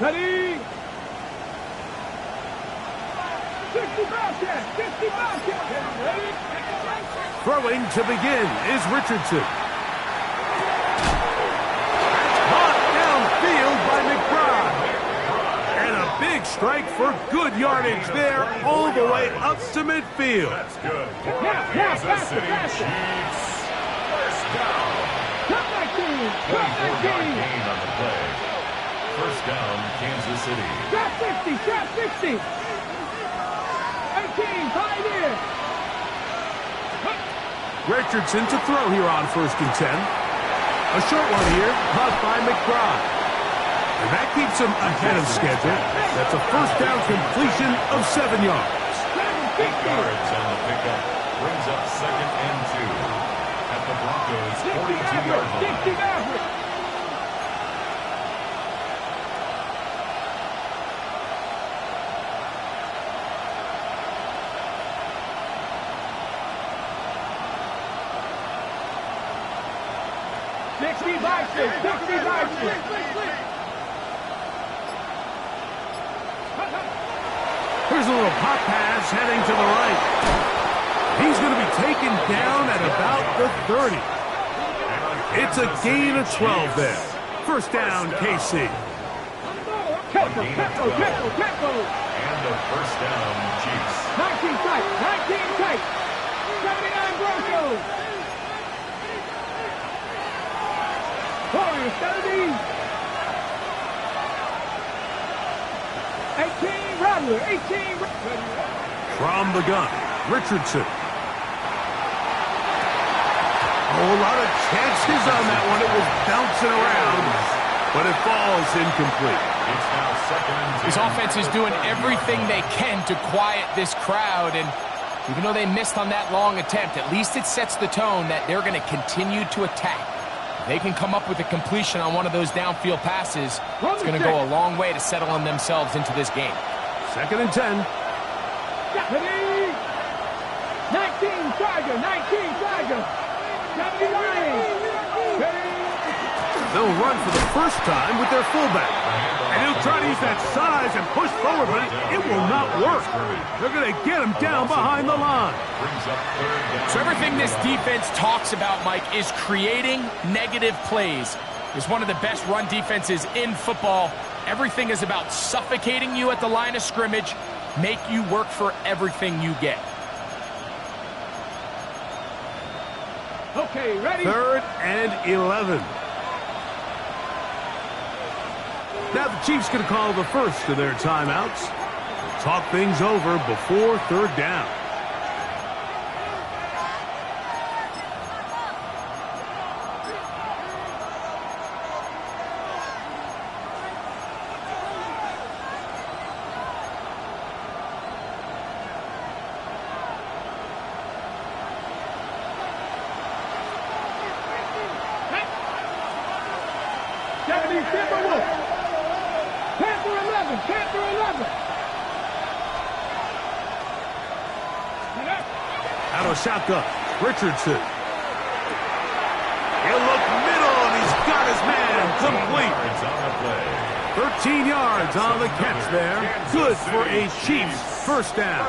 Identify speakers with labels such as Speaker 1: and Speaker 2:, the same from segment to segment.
Speaker 1: Ready? 65 catch. 65 catch. Ready?
Speaker 2: Throwing to begin is Richardson. Caught downfield by McBride. And a big strike for good yardage there all the way up to midfield.
Speaker 3: That's good.
Speaker 1: Now, faster.
Speaker 3: First down.
Speaker 1: Cut that team.
Speaker 3: 24-yard gain on the play. First down, Kansas City.
Speaker 1: Trap 60. 18, pioneer.
Speaker 2: Richardson to throw here on 1st and 10. A short one here, caught by McBride. And that keeps him ahead of schedule. That's a first down completion of 7 yards.
Speaker 3: 8 yards on the pickup. Brings up 2nd and 2. At the Broncos' 42-yard line.
Speaker 1: 60 average.
Speaker 2: Here's a little pop pass heading to the right. He's going to be taken down at about the 30. It's a gain of 12 there. First down, KC.
Speaker 1: Tempo.
Speaker 3: And a first down, Chiefs.
Speaker 1: 19 tight. 79 Broncos. Warriors 30. 18 Rattler. 18.
Speaker 2: From the gun, Richardson. Oh, a lot of chances on that one. It was bouncing around, but it falls incomplete.
Speaker 3: It's now 2nd and 10.
Speaker 4: This offense is doing everything they can to quiet this crowd, and even though they missed on that long attempt, at least it sets the tone that they're going to continue to attack. If they can come up with a completion on one of those downfield passes, it's going to go a long way to settling themselves into this game.
Speaker 2: 2nd and 10.
Speaker 1: 19 Tiger. 79.
Speaker 2: They'll run for the first time with their fullback. And he'll try to use that size and push forward, but it will not work. They're going to get him down behind the line.
Speaker 3: Brings up 3rd down.
Speaker 4: So everything this defense talks about, Mike, is creating negative plays. It's one of the best run defenses in football. Everything is about suffocating you at the line of scrimmage, make you work for everything you get.
Speaker 1: Okay, ready?
Speaker 2: 3rd and 11. Now the Chiefs going to call the first of their timeouts. Talk things over before 3rd down. Out of shotgun, Richardson. He'll look middle, and he's got his man complete. 13 yards on the catch there. Good for a Chiefs first down.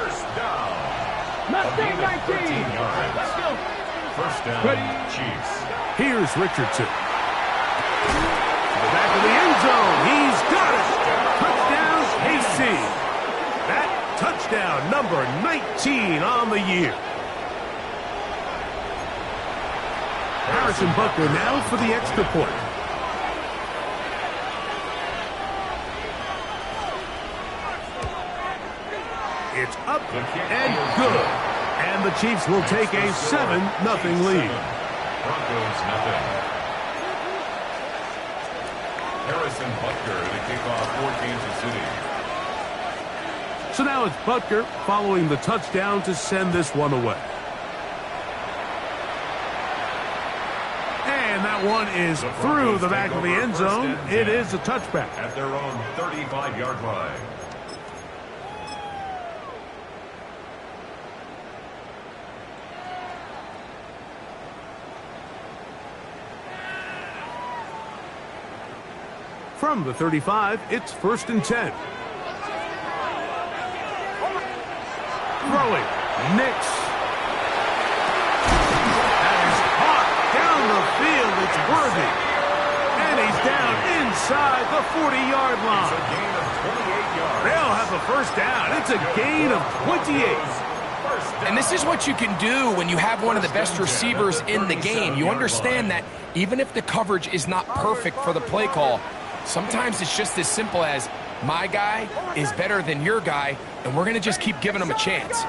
Speaker 1: Mustang 19.
Speaker 3: 13 yards.
Speaker 1: Let's go.
Speaker 3: First down, Chiefs.
Speaker 2: Here's Richardson. To the back of the end zone. He's got it. Touchdown, KC. That touchdown, number 19 on the year. Harrison Butker now for the extra point. It's up and good. And the Chiefs will take a 7-0 lead.
Speaker 3: Broncos nothing. Harrison Butker to kick off for Kansas City.
Speaker 2: So now it's Butker following the touchdown to send this one away. And that one is through the back of the end zone. It is a touchback.
Speaker 3: At their own 35-yard line.
Speaker 2: From the 35, it's 1st and 10. Throwing, Nix. That is hot down the field. It's Worthy. And he's down inside the 40-yard line.
Speaker 3: It's a gain of 28 yards.
Speaker 2: They'll have a first down. It's a gain of 28.
Speaker 4: And this is what you can do when you have one of the best receivers in the game. You understand that even if the coverage is not perfect for the play call, sometimes it's just as simple as my guy is better than your guy, and we're going to just keep giving him a chance.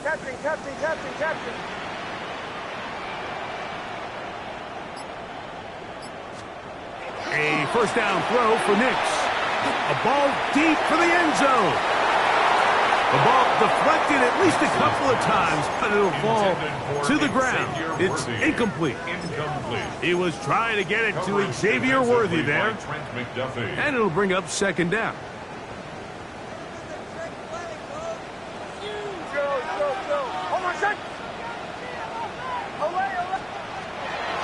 Speaker 1: Captain.
Speaker 2: A first down throw for Nix. A ball deep for the end zone. The ball deflected at least a couple of times, but it'll fall to the ground. It's incomplete. He was trying to get it to Xavier Worthy there. And it'll bring up 2nd down.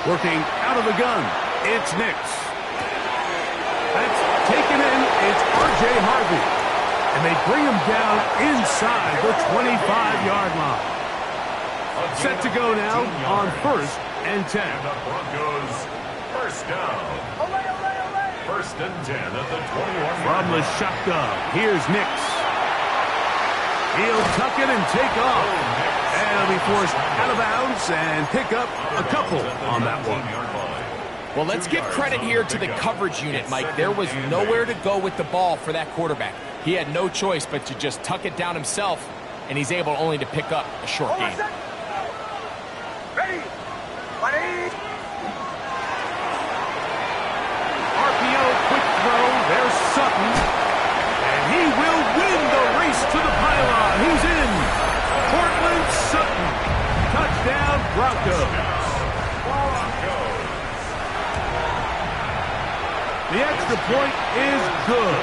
Speaker 2: Working out of the gun, it's Nix. That's taken in, it's R.J. Harvey. And they bring him down inside the 25-yard line. Set to go now on 1st and 10.
Speaker 3: And the Broncos first down. 1st and 10 at the 21.
Speaker 2: From the shotgun, here's Nix. He'll tuck it and take off. And he'll be forced out of bounds and pick up a couple on that one.
Speaker 4: Well, let's give credit here to the coverage unit, Mike. There was nowhere to go with the ball for that quarterback. He had no choice but to just tuck it down himself, and he's able only to pick up a short gain.
Speaker 1: Ready.
Speaker 2: RPO quick throw. There's Sutton. And he will win the race to the pylon. He's in. Cortland Sutton. Touchdown, Broncos. The extra point is good.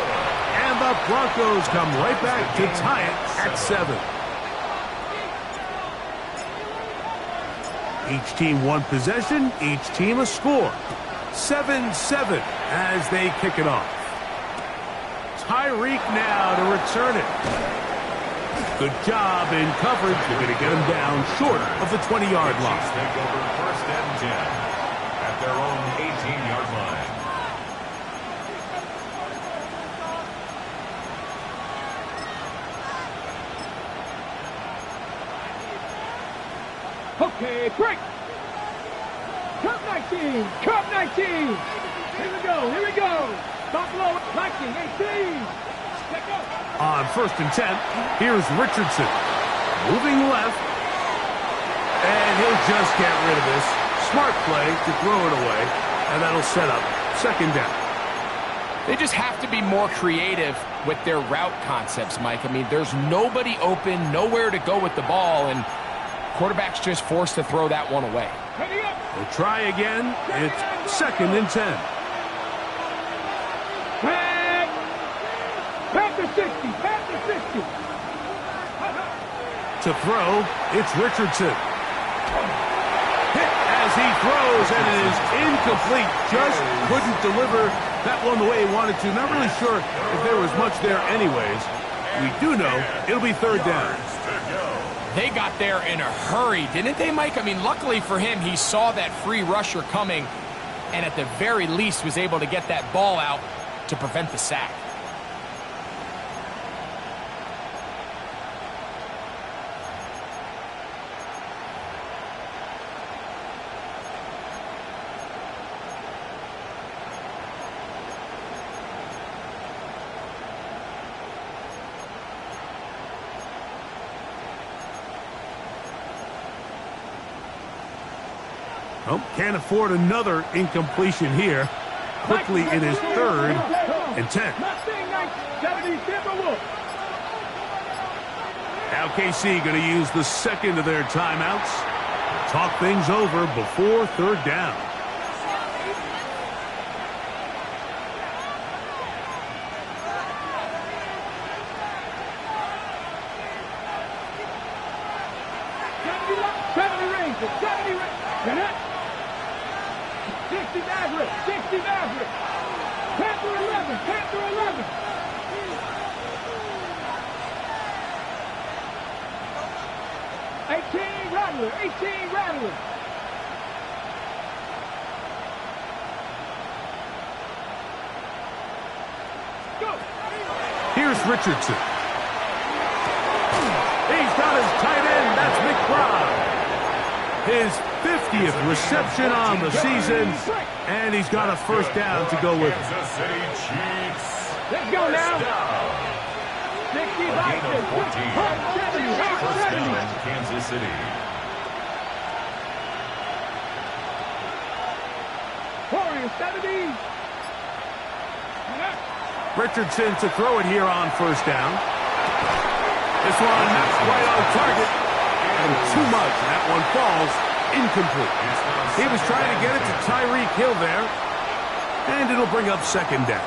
Speaker 2: And the Broncos come right back to tie it at 7. Each team one possession, each team a score. 7-7 as they kick it off. Tyreek now to return it. Good job in coverage. They're going to get him down short of the 20-yard line.
Speaker 3: Take over 1st and 10 at their own 18-yard line.
Speaker 1: Okay, break. Cup 19. Here we go. Stop low. 19, 18. Let go.
Speaker 2: On 1st and 10, here's Richardson. Moving left. And he'll just get rid of this. Smart play to throw it away. And that'll set up 2nd down.
Speaker 4: They just have to be more creative with their route concepts, Mike. I mean, there's nobody open, nowhere to go with the ball, and quarterback's just forced to throw that one away.
Speaker 2: We'll try again. It's 2nd and 10.
Speaker 1: Back to 60.
Speaker 2: To throw, it's Richardson. Hit as he throws, and it is incomplete. Just couldn't deliver that one the way he wanted to. Not really sure if there was much there anyways. We do know it'll be 3rd down.
Speaker 4: They got there in a hurry, didn't they, Mike? I mean, luckily for him, he saw that free rusher coming and at the very least was able to get that ball out to prevent the sack.
Speaker 2: Oh, can't afford another incompletion here. Quickly in his 3rd and 10. Now KC going to use the 2nd of their timeouts. Talk things over before 3rd down.
Speaker 1: 60 Maverick. 60 Maverick. Panther 11. Panther 11. Rattler. 18 Rattler. Go.
Speaker 2: Here's Richardson. He's got his tight end. That's McBride. His 50th reception on the season, and he's got a first down to go with it.
Speaker 3: Kansas City Chiefs.
Speaker 1: Let's go now. 60
Speaker 3: Gain of 14.
Speaker 1: 70.
Speaker 3: First down, Kansas City.
Speaker 1: Warriors 70.
Speaker 2: Richardson to throw it here on first down. This one not quite on target, and too much. That one falls incomplete. He was trying to get it to Tyreek Hill there, and it'll bring up second down.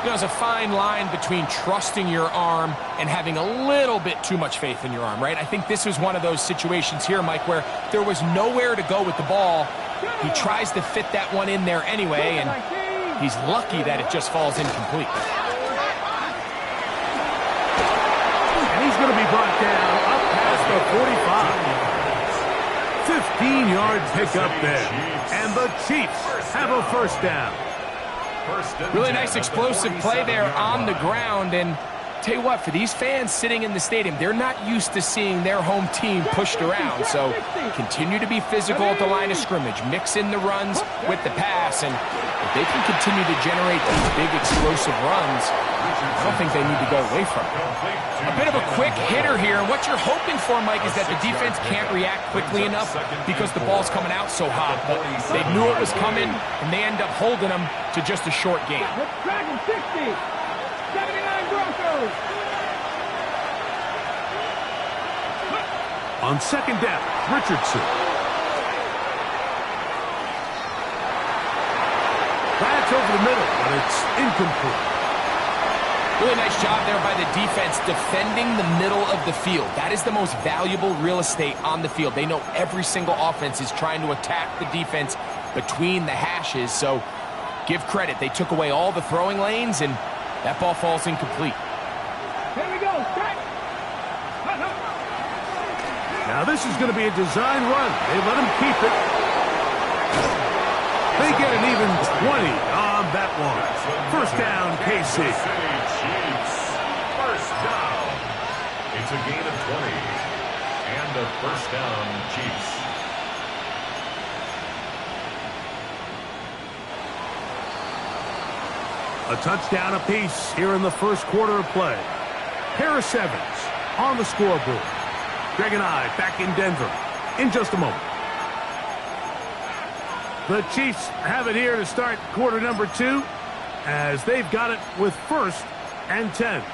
Speaker 4: You know, there's a fine line between trusting your arm and having a little bit too much faith in your arm, right? I think this was one of those situations here, Mike, where there was nowhere to go with the ball. He tries to fit that one in there anyway, and he's lucky that it just falls incomplete.
Speaker 2: And he's going to be brought down up past the 45. 15-yard pickup there. And the Chiefs have a first down.
Speaker 4: Really nice explosive play there on the ground, and tell you what, for these fans sitting in the stadium, they're not used to seeing their home team pushed around, so continue to be physical at the line of scrimmage, mix in the runs with the pass, and if they can continue to generate these big explosive runs, I don't think they need to go away from it. A bit of a quick hitter here, and what you're hoping for, Mike, is that the defense can't react quickly enough because the ball's coming out so hot, but they knew it was coming, and they end up holding them to just a short game.
Speaker 1: Dragon 60. 79 Broncos.
Speaker 2: On second down, Richardson. That's over the middle, but it's incomplete.
Speaker 4: Really nice job there by the defense defending the middle of the field. That is the most valuable real estate on the field. They know every single offense is trying to attack the defense between the hashes, so give credit. They took away all the throwing lanes, and that ball falls incomplete.
Speaker 1: Here we go. Strike.
Speaker 2: Now this is going to be a design run. They let him keep it. They get an even 20 on that one. First down, KC.
Speaker 3: Chiefs. First down. It's a gain of 20. And a first down, Chiefs.
Speaker 2: A touchdown apiece here in the first quarter of play. Harris Evans on the scoreboard. Greg and I back in Denver in just a moment. The Chiefs have it here to start quarter number 2 as they've got it with first and 10.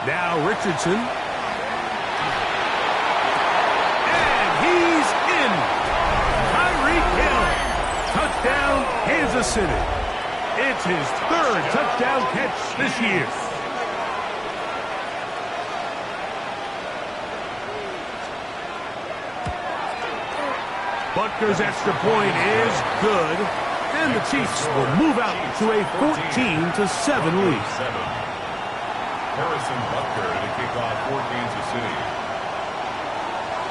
Speaker 2: Now Richardson. And he's in. Tyreek Hill. Touchdown, Kansas City. It's his third touchdown catch this year. Butker's extra point is good. And the Chiefs will move out to a 14-7 lead.
Speaker 3: Harrison Butker to kick off for Kansas City.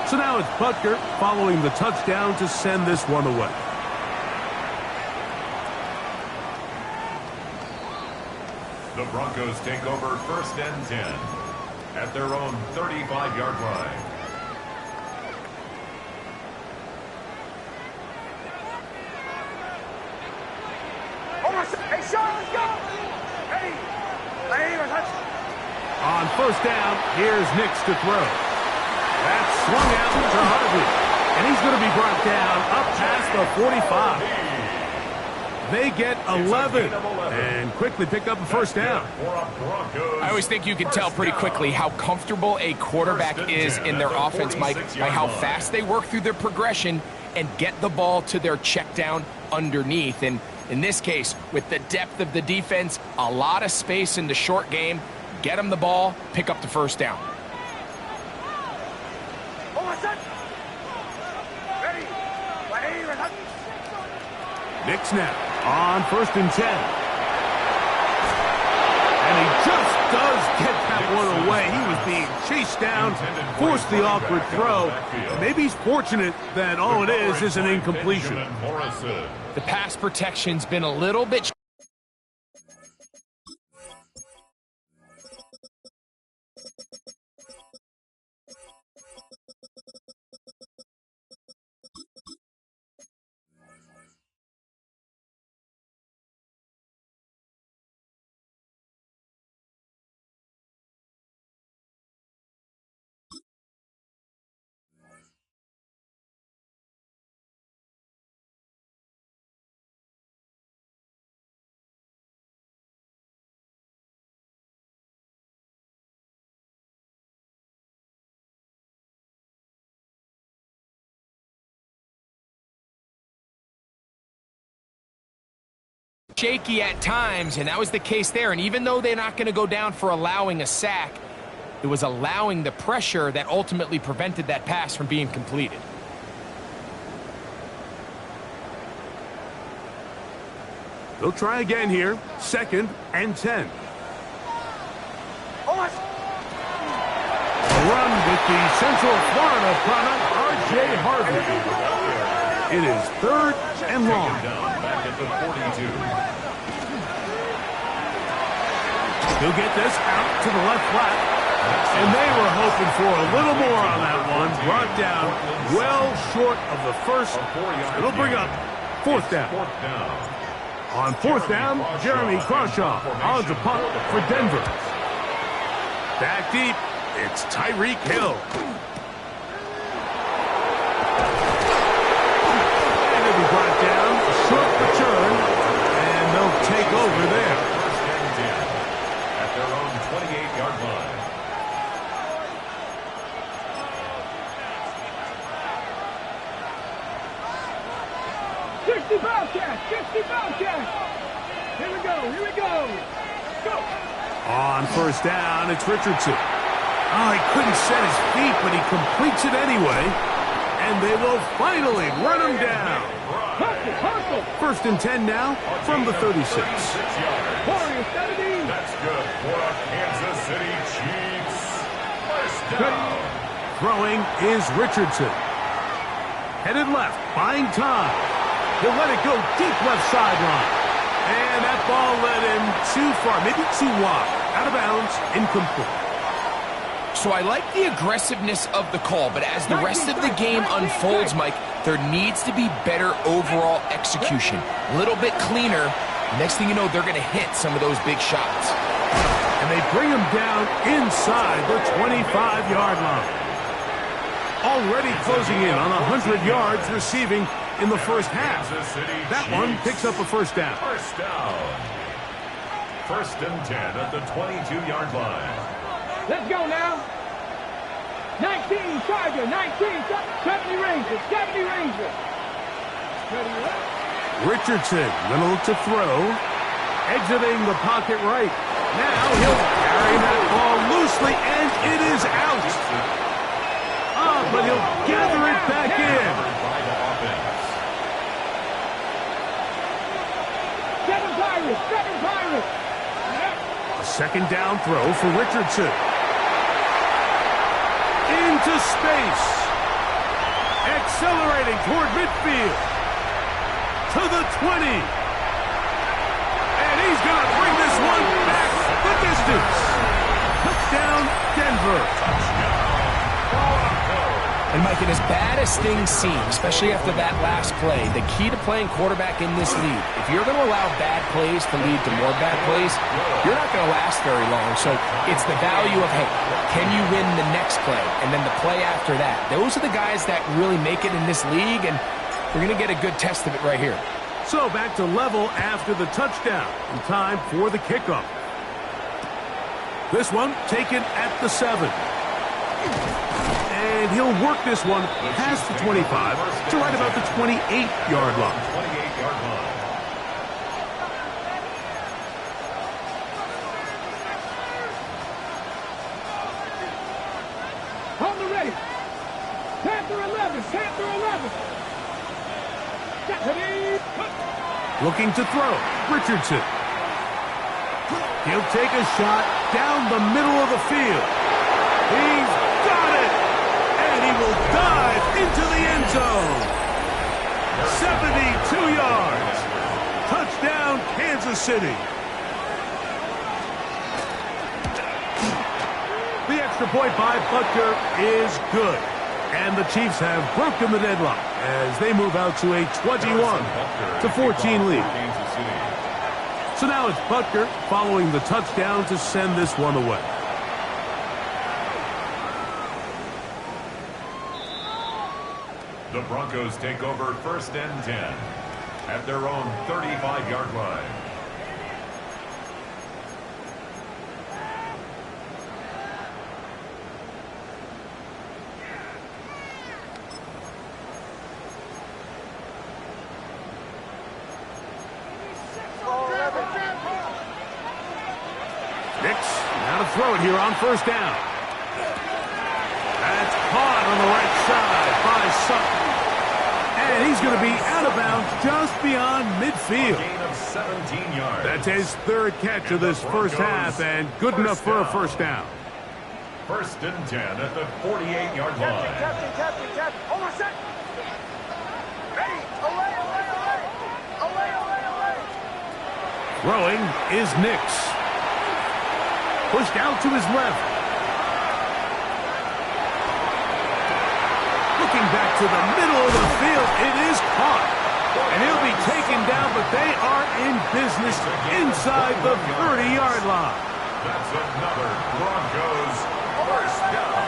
Speaker 2: So now it's Butker following the touchdown to send this one away.
Speaker 3: The Broncos take over first and 10 at their own 35-yard line.
Speaker 1: Hey, Sean, let's go! Hey!
Speaker 2: On first down, here's Nix to throw. That's swung out to Harvey. And he's going to be brought down up past the 45. They get 11 and quickly pick up a first down.
Speaker 4: I always think you can tell pretty quickly how comfortable a quarterback is in their offense, Mike, by how fast they work through their progression and get the ball to their check down underneath. And In this case, with the depth of the defense, a lot of space in the short game, get them the ball, pick up the first down.
Speaker 2: Nick snap on 1st and 10. And he just does get that one away. He was being chased down, forced the awkward throw. Maybe he's fortunate that all it is an incompletion.
Speaker 4: The pass protection's been a little bit... shaky at times, and that was the case there. And even though they're not going to go down for allowing a sack, it was allowing the pressure that ultimately prevented that pass from being completed.
Speaker 2: They'll try again here. 2nd and 10. A run with the Central Florida product, R.J. Harvey. It is 3rd and long.
Speaker 3: Back at the 42.
Speaker 2: He'll get this out to the left flat. And they were hoping for a little more on that one. Brought down well short of the first. It'll bring up 4th down. On 4th down, Jeremy Crawshaw on the punt for Denver. Back deep, it's Tyreek Hill. And it'll be brought down, short return, and they'll take over there.
Speaker 3: At their own 28-yard line.
Speaker 1: Here we go. Go.
Speaker 2: On 1st down, it's Richardson. Oh, he couldn't set his feet, but he completes it anyway. And they will finally run him down.
Speaker 1: Hustle.
Speaker 2: 1st and 10 now from the 36.
Speaker 3: That's good for a Kansas City Chiefs. First down.
Speaker 2: Throwing is Richardson. Headed left, buying time. He'll let it go deep left sideline. And that ball led him too far, maybe too wide. Out of bounds, incomplete.
Speaker 4: So I like the aggressiveness of the call, but as the rest of the game unfolds, Mike, there needs to be better overall execution. A little bit cleaner. Next thing you know, they're going to hit some of those big shots.
Speaker 2: And they bring him down inside the 25-yard line. Already closing in on 100 yards receiving in the first half. That one picks up a 1st down.
Speaker 3: First down. 1st and 10 at the 22-yard line.
Speaker 1: Let's go now. 19 Tiger, 19 70 Rangers, 70 Rangers.
Speaker 2: Richardson gonna look to throw. Exiting the pocket right. Now he'll carry that ball loosely, and it is out. But he'll gather it back in.
Speaker 1: Seven Pirates.
Speaker 2: A 2nd down throw for Richardson. Into space. Accelerating toward midfield. To the 20. And he's going to bring this one back the distance. Touchdown, Denver.
Speaker 4: And, Mike, and as bad as things seem, especially after that last play, the key to playing quarterback in this league, if you're going to allow bad plays to lead to more bad plays, you're not going to last very long. So it's the value of, hey, can you win the next play? And then the play after that. Those are the guys that really make it in this league, and we're going to get a good test of it right here.
Speaker 2: So back to level after the touchdown. And time for the kickoff. This one taken at the 7. And he'll work this one past the 25 to right about the 28-yard line.
Speaker 1: ready. Panther 11, Panther 11. Ready.
Speaker 2: Looking to throw. Richardson. He'll take a shot down the middle of the field. He's got it! And he will dive into the end zone. 72 yards. Touchdown, Kansas City. The extra point by Butker is good. And the Chiefs have broken the deadlock as they move out to a 21-14 lead. So now it's Butker following the touchdown to send this one away.
Speaker 3: The Broncos take over 1st and 10 at their own 35-yard line.
Speaker 2: Throw it here on 1st down. That's caught on the right side by Sutton. And he's going to be out of bounds just beyond midfield.
Speaker 3: A gain of 17 yards.
Speaker 2: That's his 3rd catch of this first half and good enough for a 1st down.
Speaker 3: 1st and 10 at the 48-yard line.
Speaker 1: Captain. Hold on a sec. Ready. Away.
Speaker 2: Throwing is Nix. Pushed out to his left. Looking back to the middle of the field. It is caught. And he'll be taken down, but they are in business inside the 30-yard line.
Speaker 3: That's another Broncos 1st down.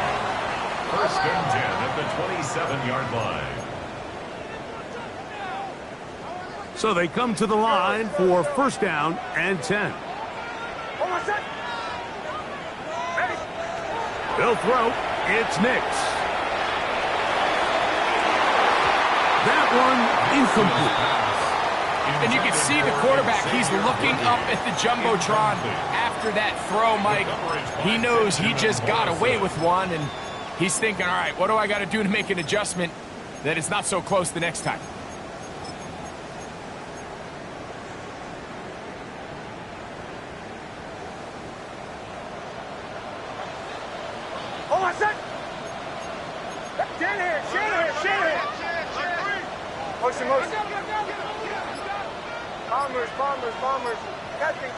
Speaker 3: 1st and 10 at the 27-yard line.
Speaker 2: So they come to the line for 1st down and 10.
Speaker 1: Hold on a sec.
Speaker 2: They'll throw. It's Nix. That one incomplete.
Speaker 4: And you can see the quarterback. He's looking up at the Jumbotron after that throw, Mike. He knows he just got away with one, and he's thinking, all right, what do I got to do to make an adjustment that it's not so close the next time?
Speaker 1: Bombers. Captain.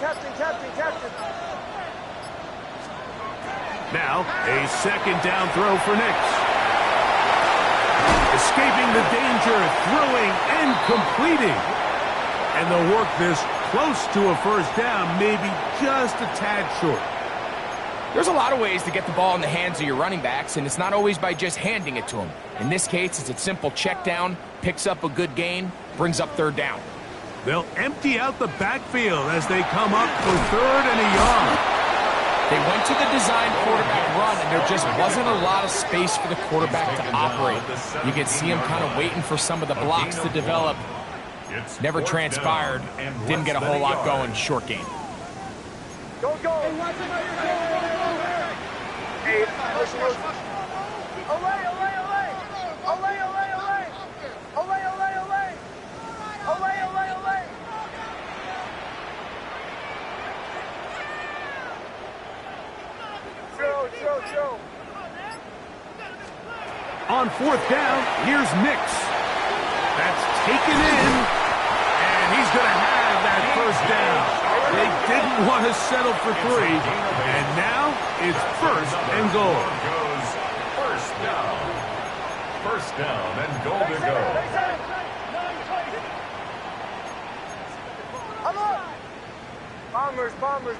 Speaker 2: Now, a 2nd down throw for Nix. Escaping the danger, throwing and completing. And they'll work this close to a 1st down, maybe just a tad short.
Speaker 4: There's a lot of ways to get the ball in the hands of your running backs, and it's not always by just handing it to them. In this case, it's a simple check down, picks up a good gain, brings up 3rd down.
Speaker 2: They'll empty out the backfield as they come up for 3rd and a yard.
Speaker 4: They went to the design quarterback run, and there just wasn't a lot of space for the quarterback to operate. You can see him kind of waiting for some of the blocks to develop. Never transpired. Didn't get a whole lot going. Short game.
Speaker 1: Go. Hey, away. Throw.
Speaker 2: On 4th down, here's Nix. That's taken in, and he's going to have that 1st down. They didn't want to settle for 3, and now it's 1st and goal.
Speaker 3: 1st down and goal to go.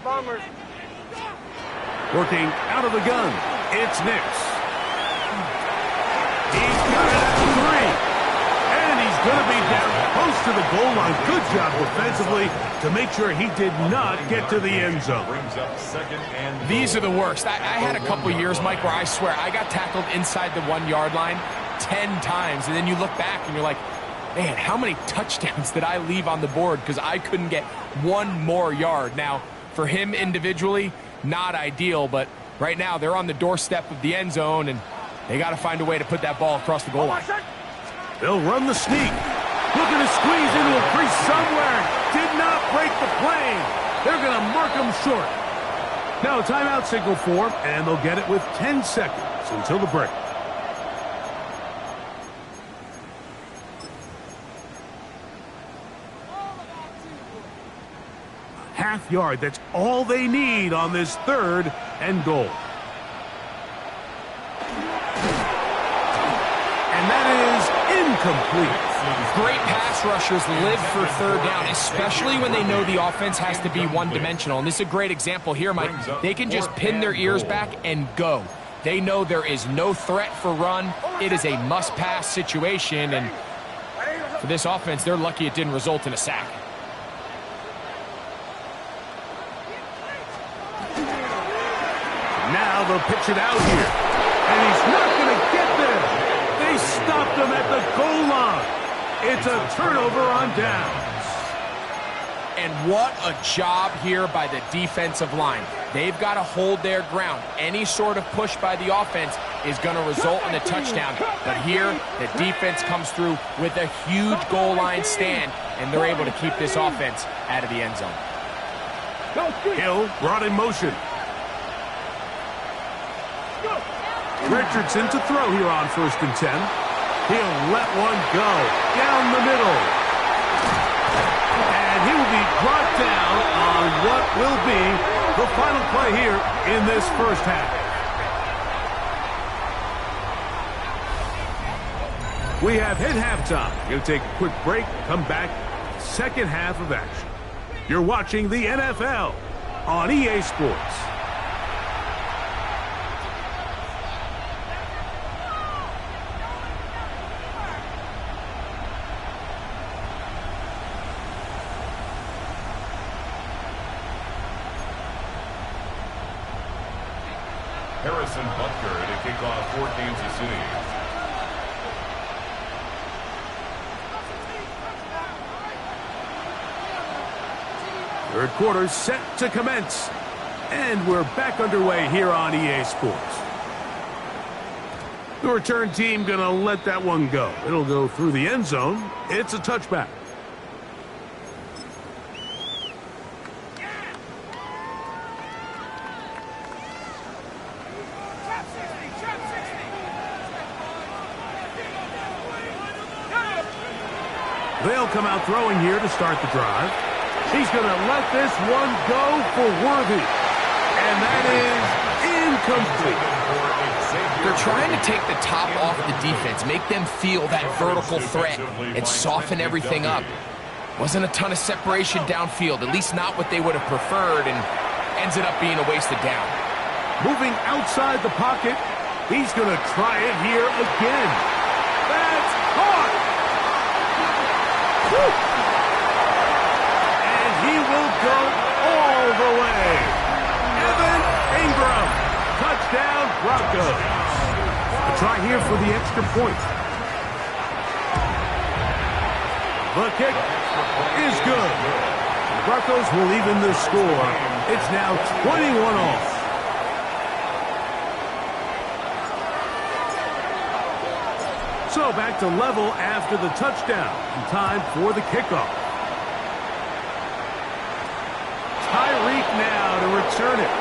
Speaker 1: Bombers.
Speaker 2: Working out of the gun, it's Nix. He's got it at 3. And he's going to be down close to the goal line. Good job defensively to make sure he did not get to the end zone.
Speaker 4: These are the worst. I had a couple years, Mike, where I swear I got tackled inside the 1-yard line 10 times. And then you look back and you're like, man, how many touchdowns did I leave on the board because I couldn't get one more yard? Now, for him individually, not ideal, but right now they're on the doorstep of the end zone, and They got to find a way to put that ball across the goal line.
Speaker 2: They'll run the sneak. Looking to squeeze into a crease somewhere. Did not break the plane. They're going to mark him short. Now a timeout signal for them, and they'll get it with 10 seconds until the break. Half yard, that's all they need on this 3rd and goal. And that is incomplete.
Speaker 4: Great pass rushers live for 3rd down, especially when they know the offense has to be one-dimensional. And this is a great example here, Mike. They can just pin their ears back and go. They know there is no threat for run. It is a must-pass situation, and for this offense, they're lucky it didn't result in a sack.
Speaker 2: Now they'll pitch it out here. And he's not going to get there. They stopped him at the goal line. It's a turnover on downs.
Speaker 4: And what a job here by the defensive line. They've got to hold their ground. Any sort of push by the offense is going to result in a touchdown. But here, the defense comes through with a huge goal line stand, and they're able to keep this offense out of the end zone.
Speaker 2: Hill brought in motion. Richardson to throw here on 1st and 10. He'll let one go down the middle. And he will be brought down on what will be the final play here in this 1st half. We have hit halftime. Going to take a quick break, come back, 2nd half of action. You're watching the NFL on EA Sports.
Speaker 3: Harrison Butker to kick off for Kansas City.
Speaker 2: Third quarter set to commence. And we're back underway here on EA Sports. The return team going to let that one go. It'll go through the end zone. It's a touchback. They'll come out throwing here to start the drive. He's going to let this one go for Worthy. And that is incomplete.
Speaker 4: They're trying to take the top off the defense, make them feel that vertical threat, and soften everything up. Wasn't a ton of separation downfield, at least not what they would have preferred, and ends it up being a wasted down.
Speaker 2: Moving outside the pocket, he's going to try it here again. That's caught! Woo! And he will go all the way. Evan Ingram, touchdown Broncos. A try here for the extra point. The kick is good. The Broncos will even the score. It's now 21 all. So back to level after the touchdown. In time for the kickoff. Tyreek now to return it.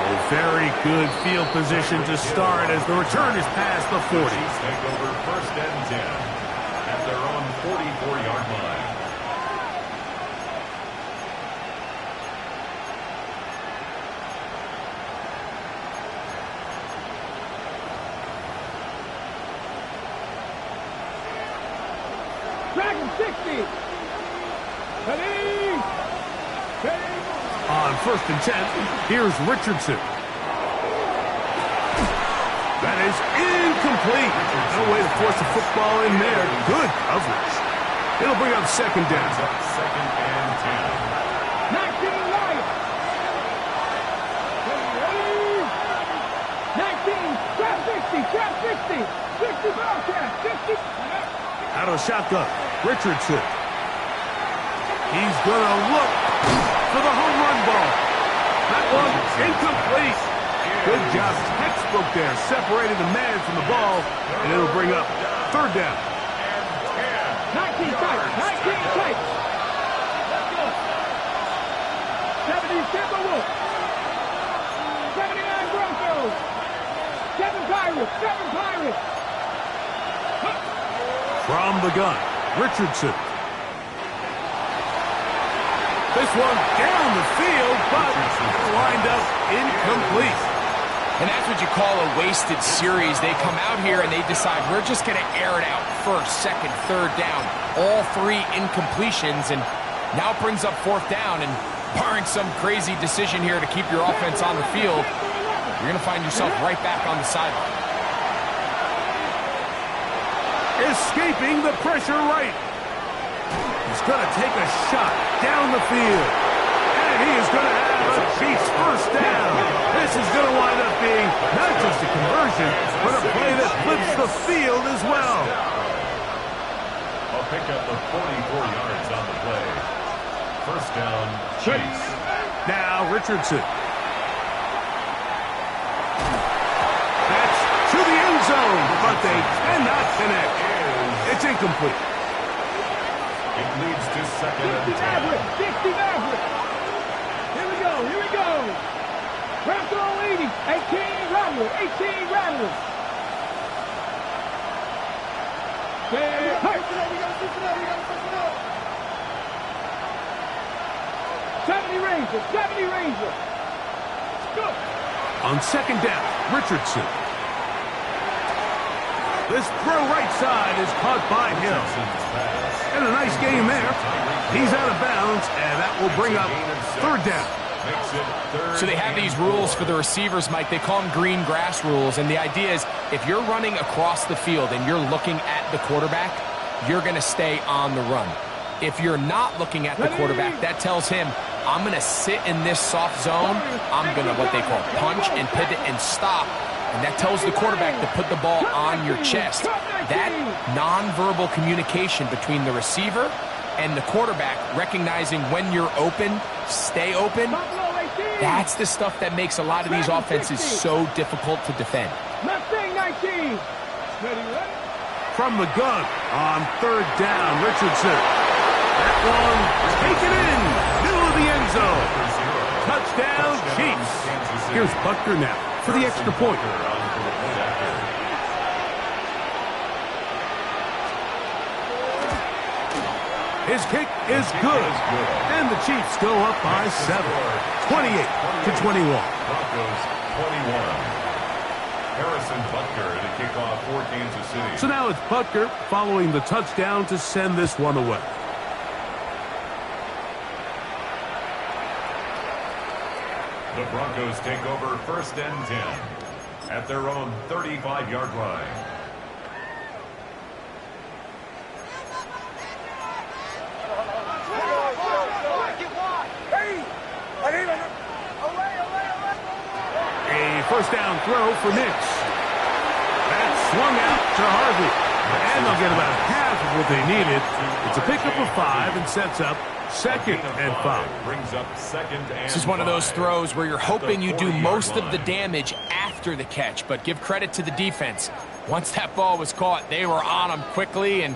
Speaker 2: A very good field position to start as the return is past the 40.
Speaker 3: Take over 1st and 10 at their own 44-yard line.
Speaker 1: Dragon 60. Ready.
Speaker 2: On 1st and 10, here's Richardson. That is incomplete. No way to force the football in there. Good coverage. It'll bring up 2nd down.
Speaker 3: 2nd and 10.
Speaker 1: 19 Lions. Ready. 19. Trap 60. Trap 60. 60 Bobcat. 60.
Speaker 2: Out of the shotgun, Richardson. He's going to look for the home run ball. That one incomplete. Good job, textbook there, separating the man from the ball, and it'll bring up third down.
Speaker 1: 19 Titans, 19 Titans. 70 Timberwolves. 79 Broncos. 7 Pirates, 7 Pirates.
Speaker 2: From the gun, Richardson. This one down the field, but lined up incomplete.
Speaker 4: And that's what you call a wasted series. They come out here and they decide we're just going to air it out first, second, third down. All 3 incompletions, and now it brings up fourth down. And barring some crazy decision here to keep your offense on the field, you're going to find yourself right back on the sideline.
Speaker 2: Escaping the pressure right. He's going to take a shot down the field. And he is going to have a Chiefs first down. This is going to wind up being not just a conversion, but a play that flips the field as well.
Speaker 3: A pickup of 44 yards on the play. First down, Chiefs.
Speaker 2: Now Richardson. That's to the end zone, but they cannot connect. It's incomplete.
Speaker 3: It leads to second and
Speaker 1: 60
Speaker 3: 10.
Speaker 1: Maverick, 60 Maverick. Here we go, here we go. Bronco leading, 18 Rattlers, 18 Rattlers. 70 Rangers, 70 Rangers. Go.
Speaker 2: On second down, Richardson. This throw right side is caught by Hill. And a nice game there. He's out of bounds, and that will bring up third down.
Speaker 4: So they have these rules for the receivers, Mike. They call them green grass rules, and the idea is if you're running across the field and you're looking at the quarterback, you're going to stay on the run. If you're not looking at the quarterback, that tells him, I'm going to sit in this soft zone. I'm going to what they call punch and pivot and stop. And that tells the quarterback to put the ball on your chest. That nonverbal communication between the receiver and the quarterback, recognizing when you're open, stay open, that's the stuff that makes a lot of these offenses so difficult to defend.
Speaker 1: Mustang 19.
Speaker 2: From the gun on third down, Richardson. That one taken in, middle of the end zone. Touchdown, Chiefs. Here's Butker now for the extra point. His kick is good. And the Chiefs go up by 7. 28-21.
Speaker 3: Broncos 21. Harrison Butker to kick off for Kansas City.
Speaker 2: So now it's Butker following the touchdown to send this one away.
Speaker 3: The Broncos take over first and 10 at their own 35-yard line.
Speaker 2: A first down throw for Nix. That swung out to Harvey. And they'll get about half of what they needed. It's a pickup of 5 and sets up second and 5.
Speaker 3: Brings up second and
Speaker 4: This is one of those
Speaker 3: 5.
Speaker 4: throws where you're hoping you do most of the damage after the catch, but give credit to the defense. Once that ball was caught, they were on him quickly, and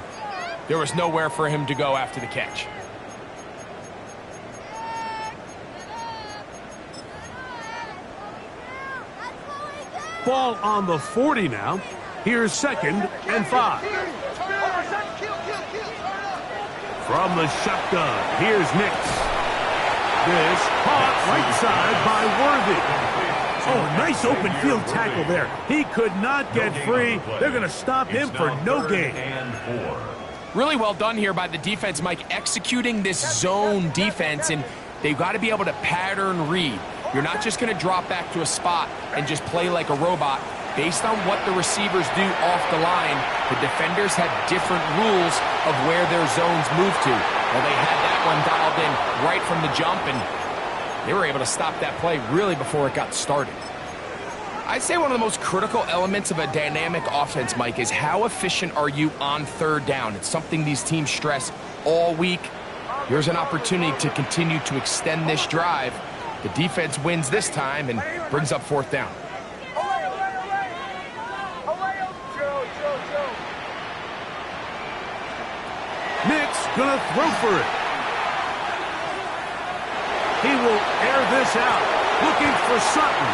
Speaker 4: there was nowhere for him to go after the catch.
Speaker 2: Ball on the 40 now. Here's second and 5. From the shotgun, here's Nix. This caught right side by Worthy. Oh, nice open field tackle there. He could not get free. They're going to stop him for no gain.
Speaker 4: Really well done here by the defense, Mike, executing this zone defense, and they've got to be able to pattern read. You're not just going to drop back to a spot and just play like a robot. Based on what the receivers do off the line, the defenders have different rules of where their zones move to. Well, they had that one dialed in right from the jump, and they were able to stop that play really before it got started. I'd say one of the most critical elements of a dynamic offense, Mike, is how efficient are you on third down? It's something these teams stress all week. Here's an opportunity to continue to extend this drive. The defense wins this time and brings up fourth down.
Speaker 2: gonna throw for it. He will air this out, looking for Sutton.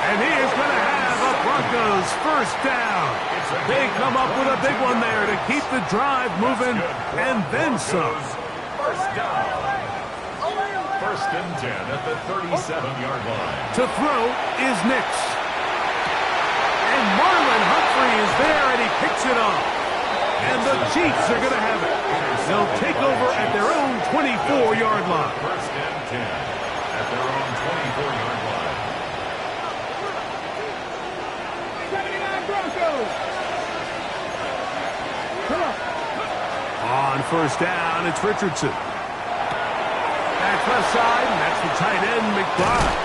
Speaker 2: And he is going to have a Broncos first down. They come up with a big one there to keep the drive moving and then some.
Speaker 3: First down. First and 10 at the 37-yard line.
Speaker 2: To throw is Nix. And Marlon Humphrey is there, and he picks it off. And the Chiefs are going to have it. They'll take over at their own 24-yard line.
Speaker 3: First and 10 at their own 24-yard line.
Speaker 1: 79 Broncos. Come on.
Speaker 2: On first down, it's Richardson. Back left side, and that's the tight end, McBride.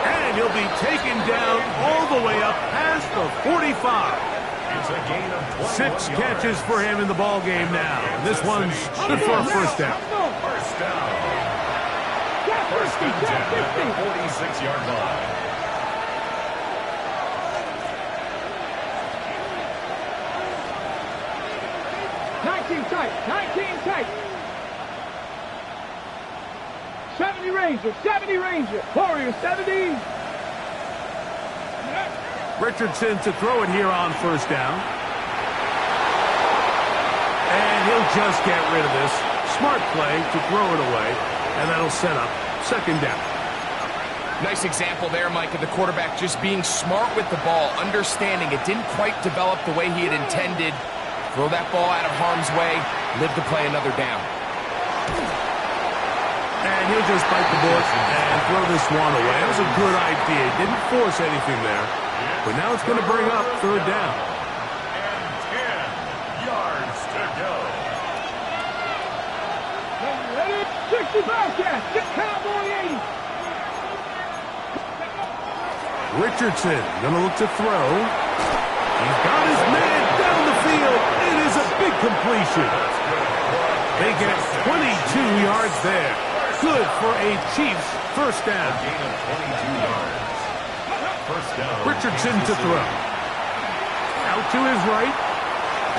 Speaker 2: And he'll be taken down all the way up past the 45.
Speaker 3: It's a gain of
Speaker 2: 6 catches for him in the ball game now. And this one's good for a first down.
Speaker 3: First down. First and 10 at the 46-yard line.
Speaker 1: Tight. 19 tight. 70 Ranger. 70 Ranger. Warriors 70.
Speaker 2: Richardson to throw it here on first down. And he'll just get rid of this. Smart play to throw it away. And that'll set up second down.
Speaker 4: Nice example there, Mike, of the quarterback just being smart with the ball, understanding it didn't quite develop the way he had intended. Throw that ball out of harm's way, live to play another down.
Speaker 2: And he'll just bite the bullet and throw this one away. That was a good idea. Didn't force anything there. But now it's going to bring up third down.
Speaker 3: And 10 yards to go.
Speaker 1: Ready? 60 Bearcats. Get Cowboy 80.
Speaker 2: Richardson going to look to throw. He's got his man down the field. It is a big completion. They get 22 yards there. Good for a Chiefs first down.
Speaker 3: Gain of 22 yards. First down.
Speaker 2: Richardson to throw. Out to his right.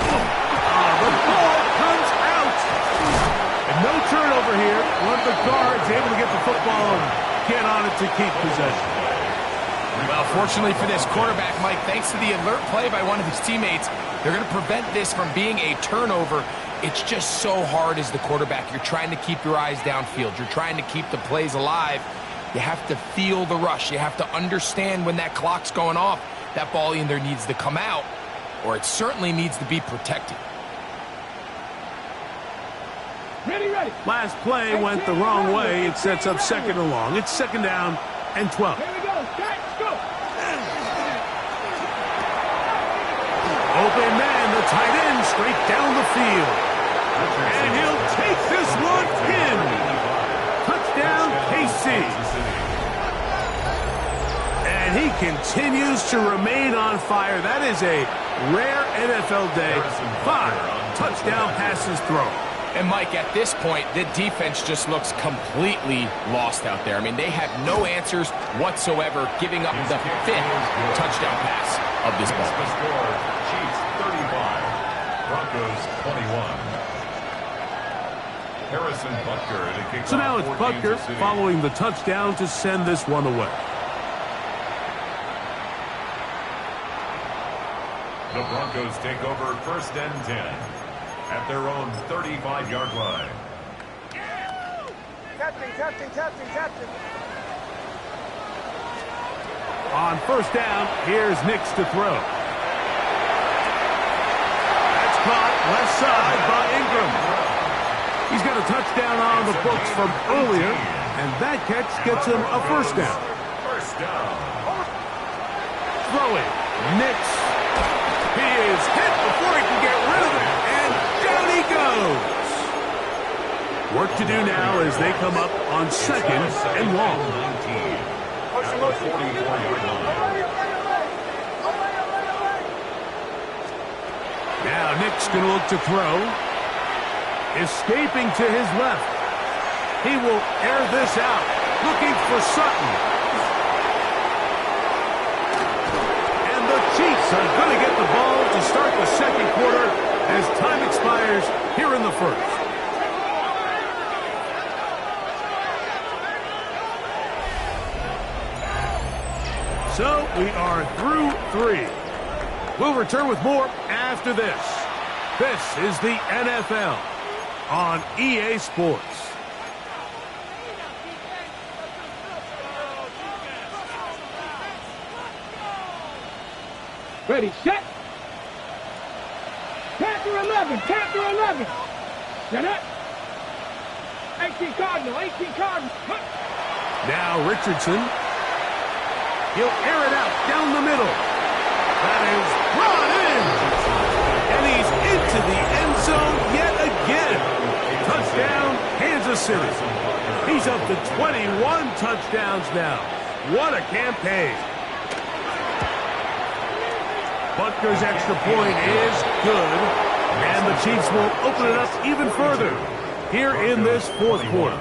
Speaker 2: The ball comes out. And no turnover here. One of the guards able to get the football and get on it to keep possession.
Speaker 4: Well, fortunately for this quarterback, Mike, thanks to the alert play by one of his teammates, they're going to prevent this from being a turnover. It's just so hard as the quarterback. You're trying to keep your eyes downfield. You're trying to keep the plays alive. You have to feel the rush. You have to understand when that clock's going off. That ball either needs to come out or it certainly needs to be protected.
Speaker 1: Ready.
Speaker 2: Last play went the wrong way. It sets up second and long. It's second down and 12.
Speaker 1: Here we go. Let's go.
Speaker 2: Open man, the tight end, straight down the field. And he'll take this one in. Touchdown, KC. And he continues to remain on fire. That is a rare NFL day. 5 touchdown passes thrown.
Speaker 4: And, Mike, at this point, the defense just looks completely lost out there. I mean, they have no answers whatsoever, giving up the 5th touchdown pass of this ball.
Speaker 3: The score, Chiefs 35, Broncos 21. Harrison Butker to kick
Speaker 2: So now
Speaker 3: off
Speaker 2: it's
Speaker 3: for
Speaker 2: Butker
Speaker 3: Kansas City.
Speaker 2: following the touchdown to send this one away.
Speaker 3: The Broncos take over first and 10 at their own 35-yard line.
Speaker 1: Captain.
Speaker 2: On first down, here's Nix to throw. That's caught left side by Ingram. He's got a touchdown on the books from earlier, and that catch gets him a first down.
Speaker 3: First down.
Speaker 2: Throwing, Nix. He is hit before he can get rid of it, and down he goes. Work to do now as they come up on second and long.
Speaker 3: 19 at the 44-yard line.
Speaker 2: Now Nick's going to look to throw. Escaping to his left. He will air this out. Looking for Sutton. And the Chiefs are going to get the ball to start the second quarter as time expires here in the first. We are through 3. We'll return with more after this. This is the NFL on EA Sports.
Speaker 1: Ready, set. Panther 11, Panther 11. Set up. 18 Cardinal, 18 Cardinal.
Speaker 2: Now Richardson. He'll air it out down the middle. That is brought in. And he's into the end zone yet again. Touchdown, Kansas City. He's up to 21 touchdowns now. What a campaign. Butker's extra point is good. And the Chiefs will open it up even further here in this fourth quarter.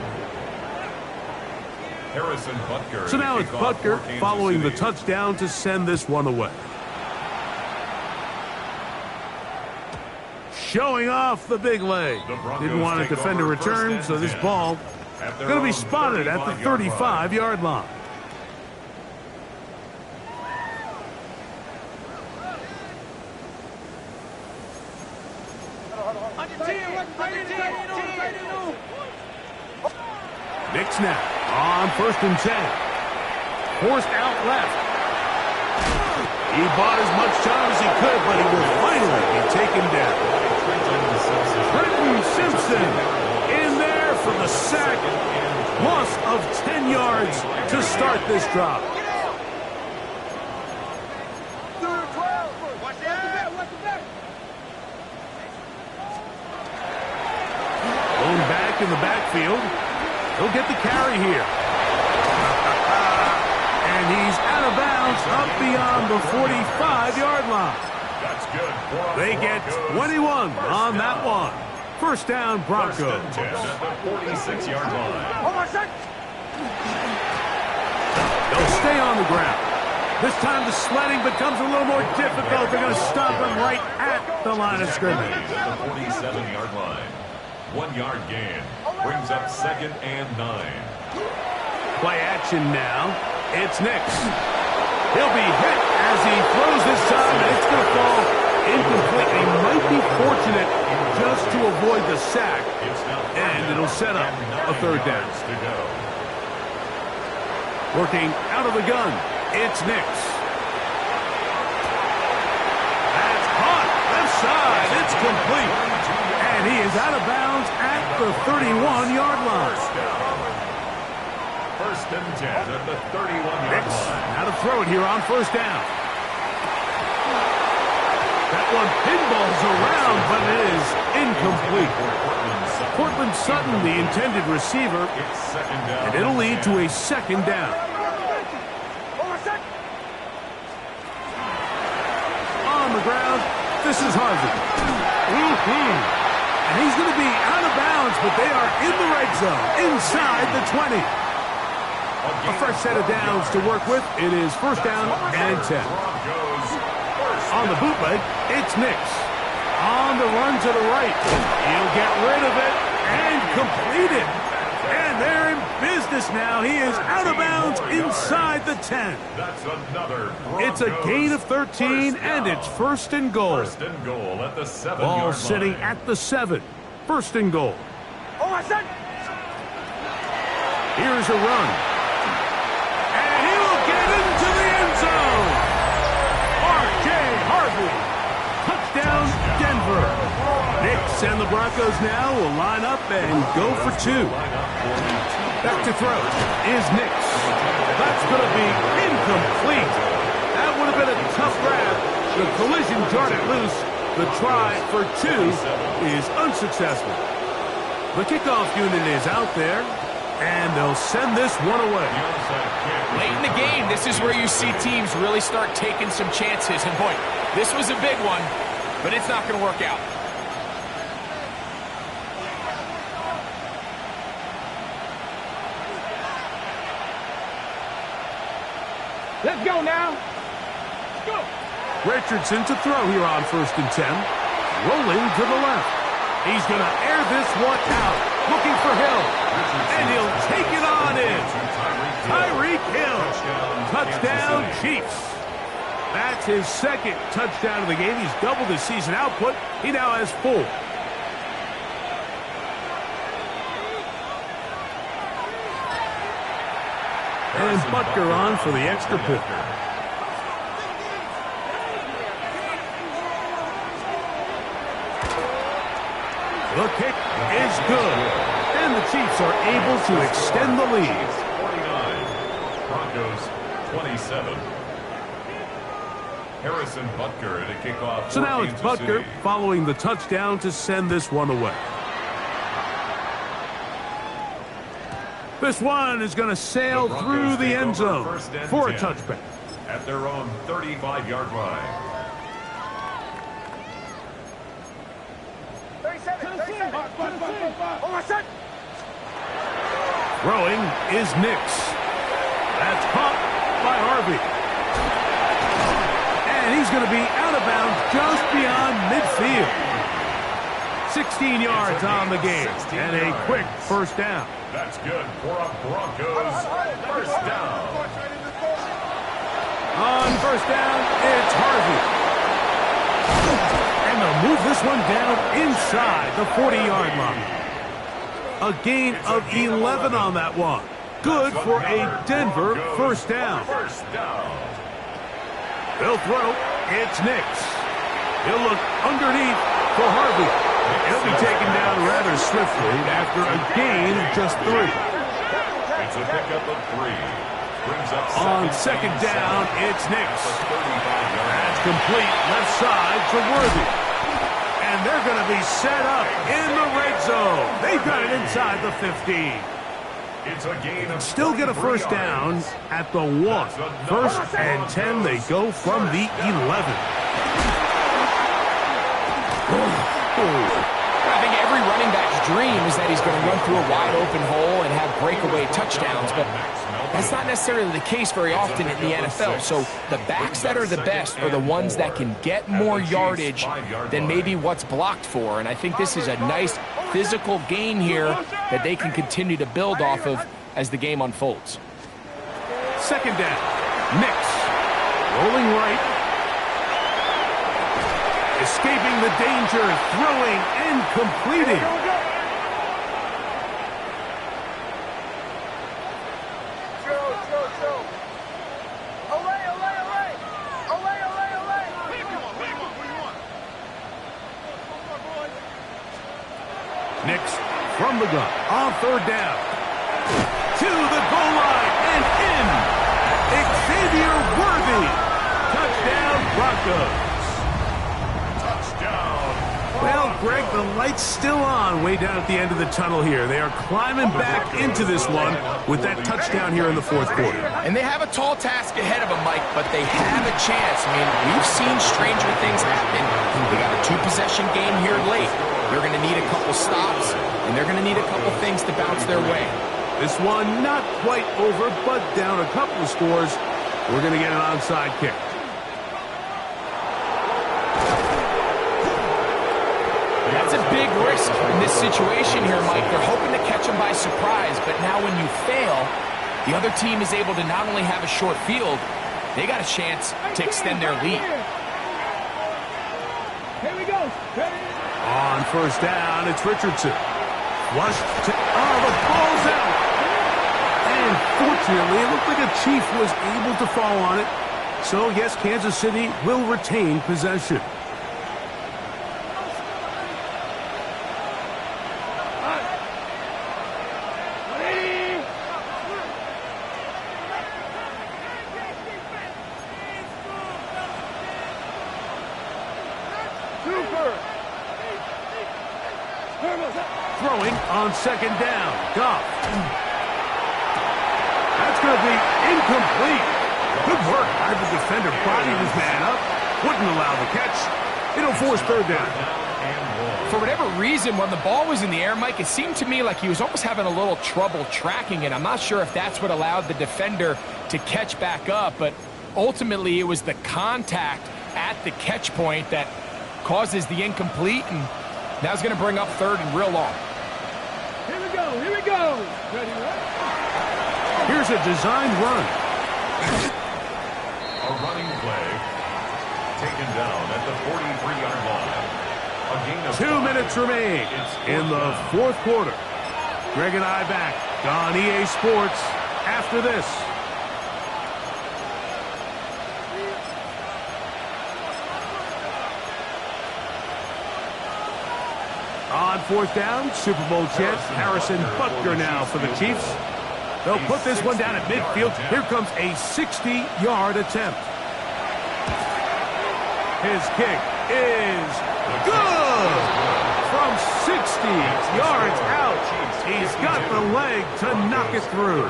Speaker 3: Harrison Butker.
Speaker 2: So now it's Butker following the touchdown to send this one away. Showing off the big leg. Didn't want to defend a return, so this ball going to be spotted at the 35-yard line. Nick snap on 1st and 10. Forced out left. He bought as much time as he could, but he will finally be taken down. Trenton Simpson in there for the sack. Loss of 10 yards to start this drive. Going back in the backfield. He'll get the carry here. And he's out of bounds up beyond the 45-yard line.
Speaker 3: That's good.
Speaker 2: They get 21 on that one. First down, Broncos.
Speaker 3: First and 10 at the 46-yard line.
Speaker 2: They'll stay on the ground. This time the sledding becomes a little more difficult. They're going to stop him right at the line of scrimmage.
Speaker 3: At the 47-yard line. 1-yard gain. Brings up 2nd and 9.
Speaker 2: Play action now. It's Nix. He'll be hit as he throws this time, and it's going to fall incomplete. He might be fortunate just to avoid the sack, and it'll set up a 3rd down. Working out of the gun, it's Nix. That's caught. Left side. It's complete. And he is out of bounds at the 31-yard line.
Speaker 3: First and 10 at the 31-yard line.
Speaker 2: Now to throw it here on 1st down. That one pinballs around, but it is incomplete. Cortland Sutton, the intended receiver, and it'll lead to a 2nd down. On the ground, this is Harvey. And he's going to be out of bounds, but they are in the red zone, inside the 20. A fresh set of downs to work with. It is 1st down and 10. On the bootleg, it's Nix. On the run to the right. He'll get rid of it and complete it. And they're in business now. He is out of bounds inside the 10.
Speaker 3: That's another
Speaker 2: It's a gain of 13, and it's 1st and goal.
Speaker 3: 1st and goal at the 7-yard
Speaker 2: Ball
Speaker 3: line.
Speaker 2: sitting at the 7. 1st and goal. Here's a run. And he will get into the end zone. R.J. Harvey. Touchdown, Denver. Nix and the Broncos now will line up and go for 2. Back to throw is Nix. That's going to be incomplete. That would have been a tough grab. The collision jarred it loose. The try for 2 is unsuccessful. The kickoff unit is out there, and they'll send this one away.
Speaker 4: Late in the game, this is where you see teams really start taking some chances. And boy, this was a big one, but it's not going to work out.
Speaker 1: Let's go now. Go.
Speaker 2: Richardson to throw here on 1st and 10. Rolling to the left. He's going to air this one out. Looking for Hill. And he'll take it on in. Tyreek Hill. Touchdown, Chiefs. That's his second touchdown of the game. He's doubled his season output. He now has 4. And Butker on for the extra point. The kick is good. And the Chiefs are able to extend the lead.
Speaker 3: 49. Broncos 27. Harrison Butker at a kickoff.
Speaker 2: So now it's Butker following the touchdown to send this one away. This one is going to sail through the end zone for a touchback.
Speaker 3: At their own 35-yard line.
Speaker 2: Throwing is Nix. That's caught by Harvey. And he's going to be out of bounds just beyond midfield. 16 yards on the game and a quick first down.
Speaker 3: That's good for a Broncos first down.
Speaker 2: On first down, it's Harvey. And they'll move this one down inside the 40-yard line. A gain of 11 on that one. Good for a Denver first down. They'll throw. It's Nix. He'll look underneath for Harvey. He'll be taken down rather swiftly after a gain of just 3.
Speaker 3: It's a pickup of 3. Brings up
Speaker 2: On second down, it's Nix. That's complete left side to Worthy. And they're going to be set up in the red zone. They've got it inside the 15.
Speaker 3: It's a gain of
Speaker 2: Still get a first down at the 1. First and 10, they go from the 11.
Speaker 4: I think every running back's dream is that he's going to run through a wide open hole and have breakaway touchdowns, but that's not necessarily the case very often in the NFL. So the backs that are the best are the ones that can get more yardage than maybe what's blocked for. And I think this is a nice physical gain here that they can continue to build off of as the game unfolds.
Speaker 2: Second down. Nix. Rolling right. Escaping the danger. Throwing and completing. Nix from the gun on third down. To the goal line and in. Xavier Worthy. Touchdown Broncos.
Speaker 3: touchdown.
Speaker 2: Well, Greg, the light's still on way down at the end of the tunnel here. They are climbing back into this one with that touchdown here in the fourth quarter.
Speaker 4: And they have a tall task ahead of them, Mike, but they have a chance. I mean, we've seen stranger things happen. They got a two-possession game here late. They're going to need a couple stops, and they're going to need a couple things to bounce their way.
Speaker 2: This one not quite over, but down a couple of scores. We're going to get an onside kick.
Speaker 4: That's a big risk in this situation here, Mike. They're hoping to catch them by surprise, but now when you fail, the other team is able to not only have a short field, they got a chance to extend their lead.
Speaker 1: Here we go.
Speaker 2: On first down, it's Richardson. Flushed to... Oh, the ball's out! And fortunately, it looked like a Chief was able to fall on it. So, yes, Kansas City will retain possession. Throwing on second down. Goff. That's going to be incomplete. Good work by the defender. Bodied his man up. Wouldn't allow the catch. It'll force third down.
Speaker 4: For whatever reason, when the ball was in the air, Mike, it seemed to me like he was almost having a little trouble tracking it. I'm not sure if that's what allowed the defender to catch back up, but ultimately it was the contact at the catch point that causes the incomplete, and now it's going to bring up third and real long.
Speaker 1: Here we go. Here we go. Ready, right?
Speaker 2: Here's a designed run.
Speaker 3: A running play. taken down at the 43-yard line. A gain of
Speaker 2: 2 minutes remain in the fourth quarter. Greg and I back on EA Sports after this. On fourth down, Super Bowl champ Harrison Butker now for the Chiefs. They'll put this one down at midfield. Here comes a 60-yard attempt. His kick is good! From 60 yards out, he's got the leg to knock it through.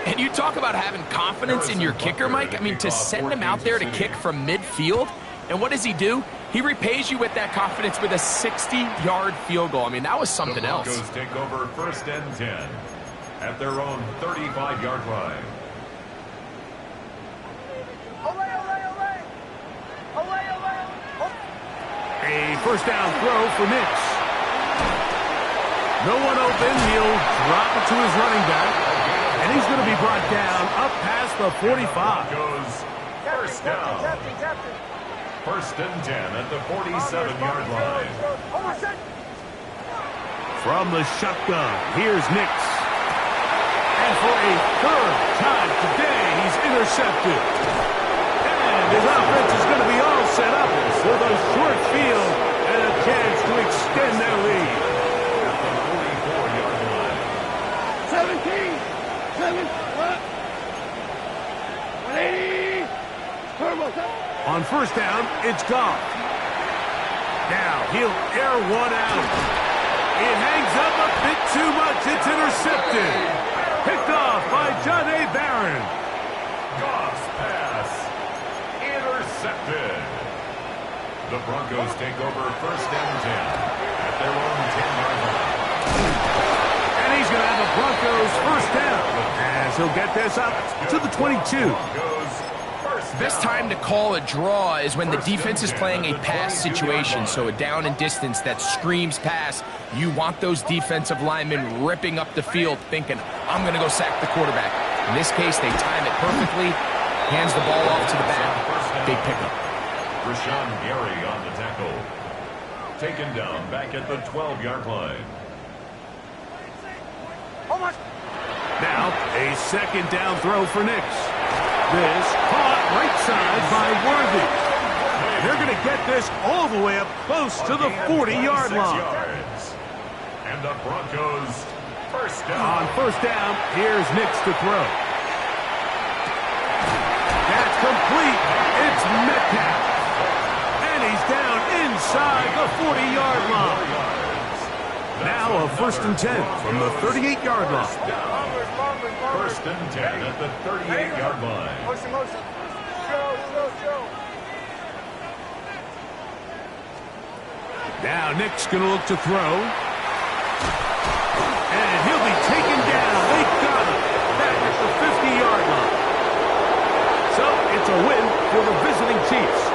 Speaker 4: And you talk about having confidence in your kicker, Mike. I mean, to send him out there to kick from midfield, and what does he do? He repays you with that confidence with a 60-yard field goal. I mean, that was something else.
Speaker 3: The Broncos take over 1st and 10 at their own 35-yard line.
Speaker 2: A first down throw for Nix. No one open. He'll drop it to his running back. And he's going to be brought down up past the 45.
Speaker 3: Goes first down. 1st and 10 at the 47-yard line.
Speaker 2: From the shotgun, here's Nix. And for a third time today, he's intercepted. And his offense is going to be all set up with a short field and a chance to extend their lead.
Speaker 3: At the 44-yard line.
Speaker 1: 17, 7, what? 180. Turbo,
Speaker 2: On first down, it's Goff. Now he'll air one out. It hangs up a bit too much. It's intercepted. Picked off by John A. Barron.
Speaker 3: Goff's pass intercepted. The Broncos take over 1st and 10 at their own 10-yard line.
Speaker 2: And he's going to have a Broncos first down as he'll get this up to the 22.
Speaker 4: Best time to call a draw is when the defense is playing a pass situation, so a down and distance that screams pass. You want those defensive linemen ripping up the field thinking, I'm going to go sack the quarterback. In this case, they time it perfectly, hands the ball off to the back. Big pickup.
Speaker 3: Rashawn Gary on the tackle. Taken down back at the 12-yard line.
Speaker 2: Now, a second down throw for Nix. This caught right side by Worthy. They're going to get this all the way up close to the 40-yard line.
Speaker 3: And the Broncos first down.
Speaker 2: On first down, here's Nix to throw. That's complete. It's Metcalf. And he's down inside the 40-yard line. Now a 1st and 10 from the 38-yard line.
Speaker 3: 1st and 10 at the 38-yard line.
Speaker 2: Now Nick's going to look to throw. And he'll be taken down. They got him back at the 50-yard line. So it's a win for the visiting Chiefs.